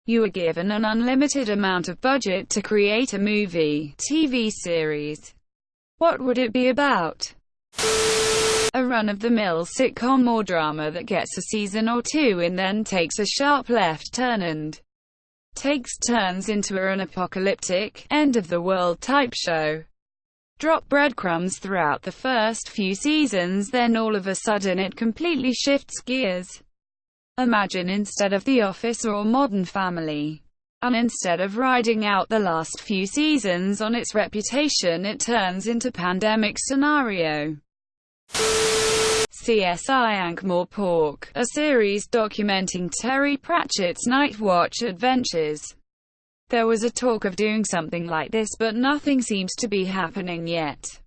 You are given an unlimited amount of budget to create a movie, TV series. What would it be about? A run-of-the-mill sitcom or drama that gets a season or two and then takes a sharp left turn and takes turns into an apocalyptic, end-of-the-world type show. Drop breadcrumbs throughout the first few seasons, then all of a sudden it completely shifts gears. Imagine instead of The Office or Modern Family, and instead of riding out the last few seasons on its reputation, it turns into pandemic scenario. CSI Ankh-Morpork, a series documenting Terry Pratchett's Night Watch adventures. There was a talk of doing something like this, but nothing seems to be happening yet.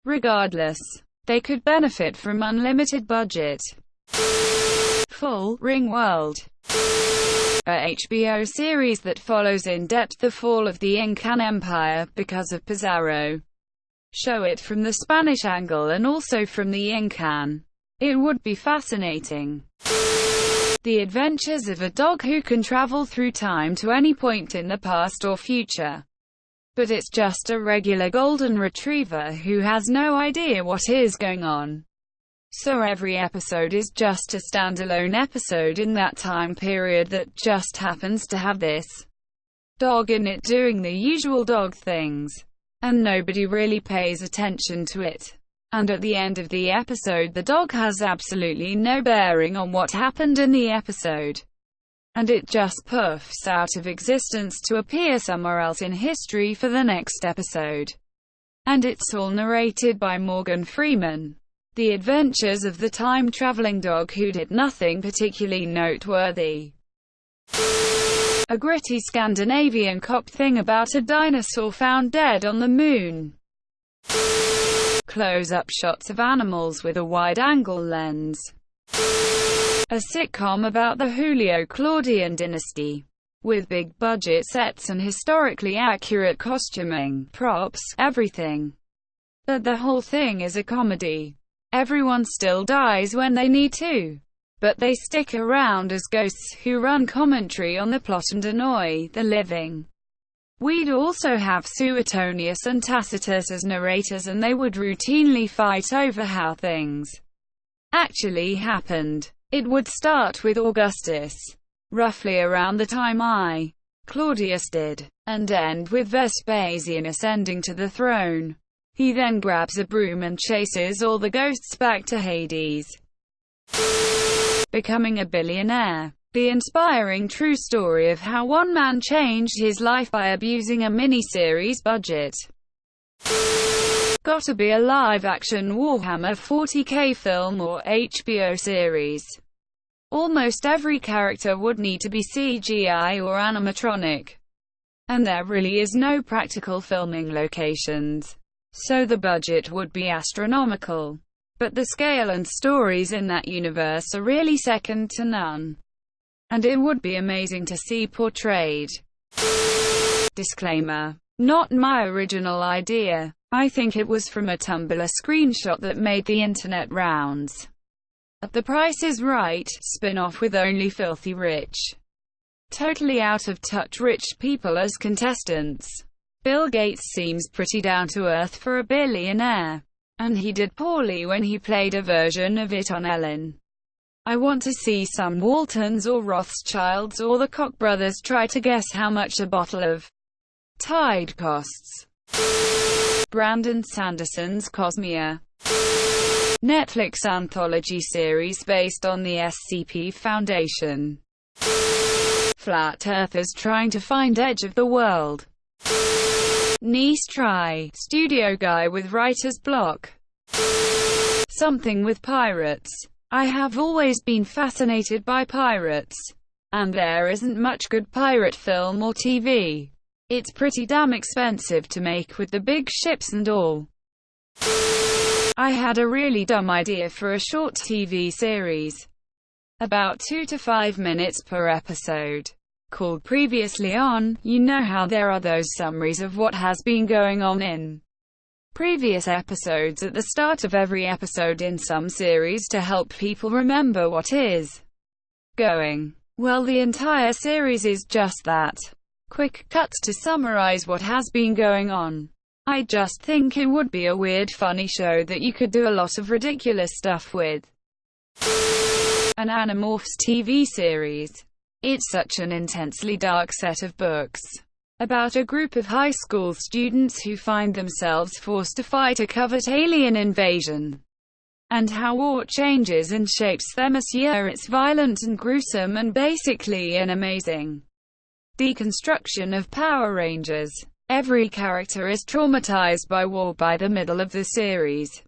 Regardless, they could benefit from unlimited budget. Full Ringworld, a HBO series that follows in depth the fall of the Incan Empire because of Pizarro. Show it from the Spanish angle and also from the Incan. It would be fascinating. The adventures of a dog who can travel through time to any point in the past or future. But it's just a regular golden retriever who has no idea what is going on. So every episode is just a standalone episode in that time period that just happens to have this dog in it doing the usual dog things. And nobody really pays attention to it. And at the end of the episode, the dog has absolutely no bearing on what happened in the episode. And it just puffs out of existence to appear somewhere else in history for the next episode. And it's all narrated by Morgan Freeman. The adventures of the time-traveling dog who did nothing particularly noteworthy. A gritty Scandinavian cop thing about a dinosaur found dead on the moon. Close-up shots of animals with a wide-angle lens. A sitcom about the Julio-Claudian dynasty. With big-budget sets and historically accurate costuming, props, everything. But the whole thing is a comedy. Everyone still dies when they need to. But they stick around as ghosts who run commentary on the plot and annoy the living. We'd also have Suetonius and Tacitus as narrators, and they would routinely fight over how things actually happened. It would start with Augustus, roughly around the time Claudius did, and end with Vespasian ascending to the throne. He then grabs a broom and chases all the ghosts back to Hades. Becoming a billionaire. The inspiring true story of how one man changed his life by abusing a mini-series budget. Gotta be a live-action Warhammer 40K film or HBO series. Almost every character would need to be CGI or animatronic. And there really is no practical filming locations. So the budget would be astronomical. But the scale and stories in that universe are really second to none. And it would be amazing to see portrayed. Disclaimer. Not my original idea. I think it was from a Tumblr screenshot that made the internet rounds. The Price is Right spin-off with only filthy rich, totally out of touch rich people as contestants. Bill Gates seems pretty down to earth for a billionaire. And he did poorly when he played a version of it on Ellen. I want to see some Waltons or Rothschilds or the Koch brothers try to guess how much a bottle of Tide costs. Brandon Sanderson's Cosmere. Netflix anthology series based on the SCP Foundation. Flat Earthers trying to find edge of the world. Nice try. Studio guy with writer's block. Something with pirates. I have always been fascinated by pirates. And there isn't much good pirate film or TV. It's pretty damn expensive to make with the big ships and all. I had a really dumb idea for a short TV series. About 2 to 5 minutes per episode. Called Previously On. You know how there are those summaries of what has been going on in previous episodes at the start of every episode in some series to help people remember what is going Well, the entire series is just that. Quick cuts to summarize what has been going on. I just think it would be a weird, funny show that you could do a lot of ridiculous stuff with. An Animorphs TV series. It's such an intensely dark set of books about a group of high school students who find themselves forced to fight a covert alien invasion, and how war changes and shapes them as year. It's violent and gruesome and basically an amazing deconstruction of Power Rangers. Every character is traumatized by war by the middle of the series,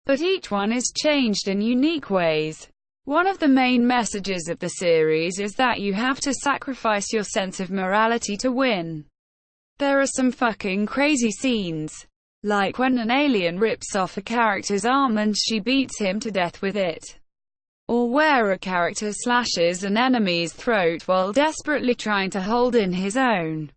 but each one is changed in unique ways. One of the main messages of the series is that you have to sacrifice your sense of morality to win. There are some fucking crazy scenes, like when an alien rips off a character's arm and she beats him to death with it, or where a character slashes an enemy's throat while desperately trying to hold in his own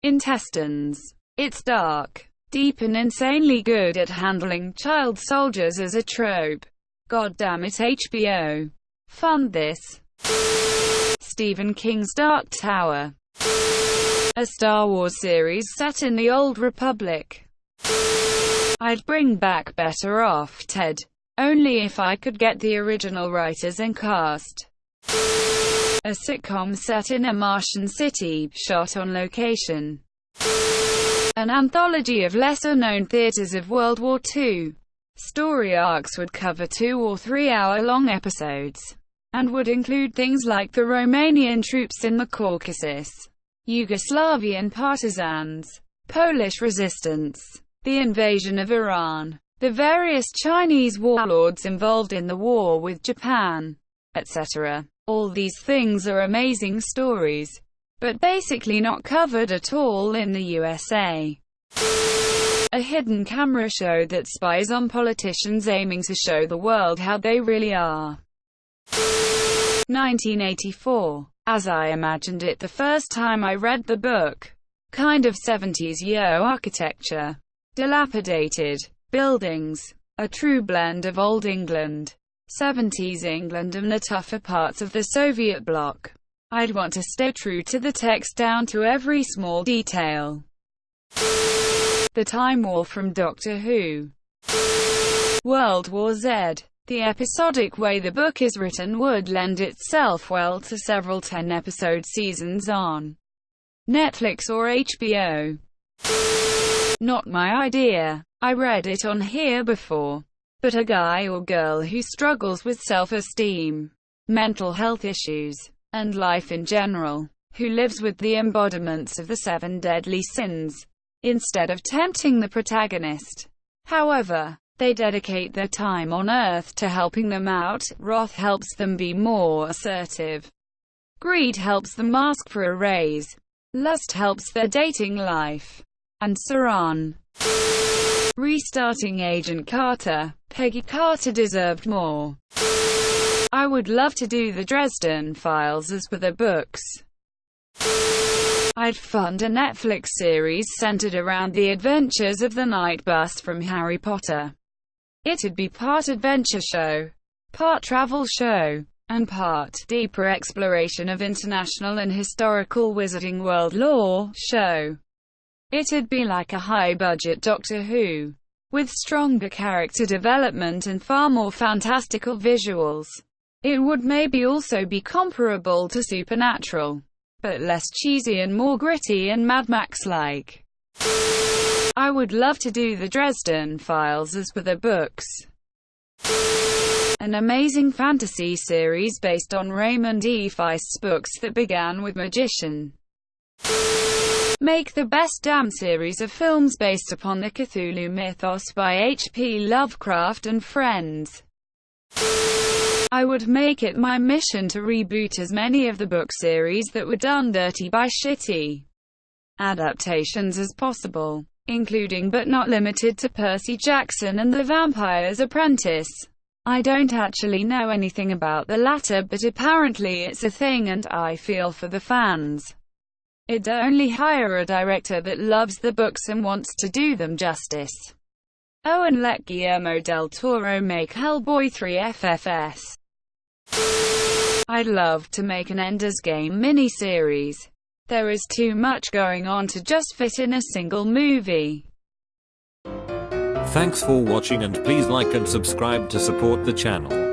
intestines. It's dark, deep and insanely good at handling child soldiers as a trope. God damn it, HBO. Fund this. Stephen King's Dark Tower. A Star Wars series set in the Old Republic. I'd bring back Better Off Ted, only if I could get the original writers and cast. A sitcom set in a Martian city, shot on location. An anthology of lesser-known theaters of World War II. Story arcs would cover 2 or 3 hour-long episodes, and would include things like the Romanian troops in the Caucasus, Yugoslavian partisans, Polish resistance, the invasion of Iran, the various Chinese warlords involved in the war with Japan, etc. All these things are amazing stories, but basically not covered at all in the USA. A hidden camera show that spies on politicians aiming to show the world how they really are. 1984. As I imagined it the first time I read the book. Kind of 70s yo architecture. Dilapidated buildings. A true blend of old England, 70s England and the tougher parts of the Soviet bloc. I'd want to stay true to the text down to every small detail. The Time War from Doctor Who. World War Z. The episodic way the book is written would lend itself well to several 10-episode seasons on Netflix or HBO. Not my idea. I read it on here before. But a guy or girl who struggles with self-esteem, mental health issues, and life in general, who lives with the embodiments of the 7 deadly sins, instead of tempting the protagonist. However, they dedicate their time on Earth to helping them out. Wrath helps them be more assertive. Greed helps them ask for a raise. Lust helps their dating life. And so on. Restarting Agent Carter. Peggy Carter deserved more. I would love to do the Dresden Files as per the books. I'd fund a Netflix series centered around the adventures of the Night Bus from Harry Potter. It'd be part adventure show, part travel show, and part deeper exploration of international and historical Wizarding World lore show. It'd be like a high-budget Doctor Who, with stronger character development and far more fantastical visuals. It would maybe also be comparable to Supernatural, but less cheesy and more gritty and Mad Max-like. I would love to do the Dresden Files as per the books. An amazing fantasy series based on Raymond E. Feist's books that began with Magician. Make the best damn series of films based upon the Cthulhu mythos by H.P. Lovecraft and friends. I would make it my mission to reboot as many of the book series that were done dirty by shitty adaptations as possible, including but not limited to Percy Jackson and The Vampire's Apprentice. I don't actually know anything about the latter, but apparently it's a thing and I feel for the fans. It'd only hire a director that loves the books and wants to do them justice. Oh, and let Guillermo del Toro make Hellboy 3 FFS. I'd love to make an Ender's Game mini-series. There is too much going on to just fit in a single movie. Thanks for watching and please like and subscribe to support the channel.